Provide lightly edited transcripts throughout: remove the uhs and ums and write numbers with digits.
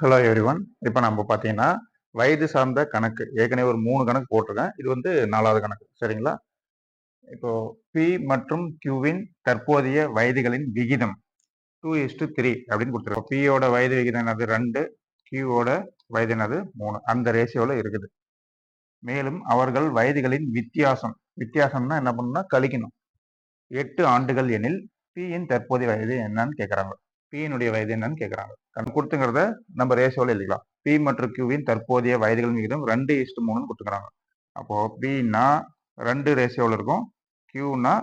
Hello everyone. இப்போ நம்ம பார்த்தீங்கன்னா, வயது சார்ந்த கணக்கு. ஏற்கனவே ஒரு 3 கணக்கு போட்டிருக்கேன். இது வந்து 4வது கணக்கு. சரிங்களா? இப்போ P மற்றும் Qவின் தற்போதைய வயதுகளின் விகிதம் 2:3 அப்படின்னு குடுத்துருக்கோம். P யோட வயது விகிதம் என்னது? 2, Qவோட வயது என்னது? 3. அந்த ரேஷியோல இருக்குது. மேலும் அவர்கள் வயதுகளின் வித்தியாசம். வித்தியாசம்னா என்ன பண்ணணும்னா கழிக்கணும். 8 ஆண்டுகள் எனில் Pயின் தற்போதைய வயது என்னன்னு கேட்கறாங்க. Pயினுடைய வயது என்னன்னு கேட்கறாங்க. கொடுத்துங்கிறத நம்ம ரேஷியோல எழுதிக்கலாம். P மற்றும் Qவின் தற்போதைய வயதுகளின் விகிதம் 2:3ன்னு கொடுத்துக்கிறாங்க. அப்போ Pனா 2 ரேஷியோல இருக்கும். Qனா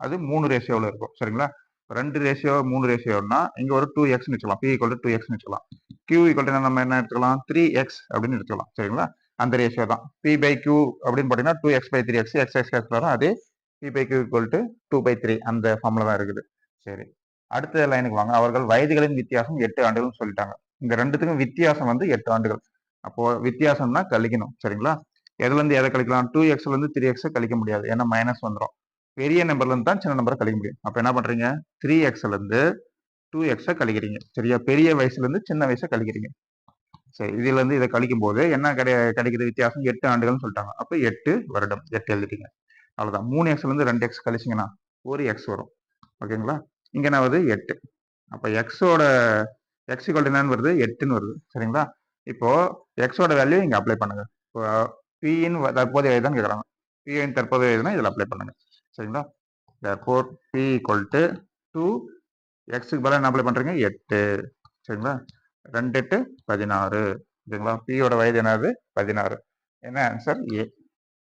அது 3 ரேஷியோல இருக்கும். சரிங்களா? 2 ரேஷியோ 3 ரேஷியோன்னா இங்க ஒரு 2x வச்சுக்கலாம். P = 2x வச்சுக்கலாம். Q = நம்ம என்ன எடுத்துக்கலாம்? 3x அப்படின்னு எடுத்துக்கலாம். சரிங்களா? அந்த ரேஷியோ தான். P/Q அப்படின்னு பார்த்தீங்கன்னா 2x/3x x வரும். அதே P/Q = 2/3 அந்த ஃபார்முலா தான் இருக்குது. சரி. அடுத்த லைனுக்கு வாங்க. அவர்கள் வயதுகளின் வித்தியாசம் 8 ஆண்டுகள்னு சொல்லிட்டாங்க. இந்த ரெண்டுத்துக்கும் வித்தியாசம் வந்து 8 ஆண்டுகள். அப்போ வித்தியாசம்னா கழிக்கணும். சரிங்களா? எதுல இருந்து எதை கழிக்கலாம்? 2xல இருந்து 3x கழிக்க முடியாது. ஏன்னா மைனஸ் வந்துரும். பெரிய நம்பர்ல இருந்து தான் சின்ன நம்பரை கழிக்க முடியும். அப்ப என்ன பண்றீங்க? 3xல இருந்து 2x கழிக்கிறீங்க. சரியா? பெரிய வயசுல இருந்து சின்ன வயசை கழிக்கிறீங்க. சரி, இதுல இருந்து இதை கழிக்கும் போது என்ன கிடைக்குது வித்தியாசம்? 8 ஆண்டுகள்னு சொல்லிட்டாங்க. அப்ப 8 வருடம் 8 எழுதிட்டீங்க. அவ்வளவுதான். 3xல இருந்து 2x கழிச்சிங்கன்னா ஒரு x வரும். ஓகேங்களா? இங்க என்ன வருது? 8. அப்ப எக்ஸோட எக்ஸ் ஈக்குவல் என்னன்னு வருது? 8ன்னு வருது. சரிங்களா? இப்போ எக்ஸோட வேல்யூ இங்க அப்ளை பண்ணுங்க. இப்போ பியின் தற்போதைய வயது தான் கேட்குறாங்க. பியின் தற்போதைய வயதுனா இதில் அப்ளை பண்ணுங்க. சரிங்களா? therefore p = 2 எக்ஸுக்கு பதிலாக என்ன அப்ளை பண்றீங்க? 8. சரிங்களா? 2 8 16. சரிங்களா? பியோட வயது என்னது? 16. என்ன ஆன்சர்? ஏ.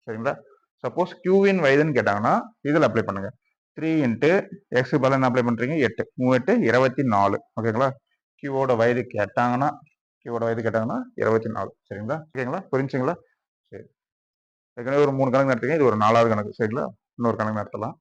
சரிங்களா? சப்போஸ் கியூவின் வயதுன்னு கேட்டாங்கன்னா இதில் அப்ளை பண்ணுங்க. 3 × எக்ஸுக்கு பதிலாக என்ன அப்ளை பண்றீங்க? 8. 3 8 24. ஓகேங்களா? கியூவோட வயது கேட்டாங்கன்னா 24. சரிங்களா? ஓகேங்களா? புரிஞ்சுங்களா? சரி. ஏற்கனவே ஒரு 3 கணக்கு நடத்துங்க. இது ஒரு 4வது கணக்கு. சரிங்களா? இன்னொரு கணக்கு நடத்தலாம்.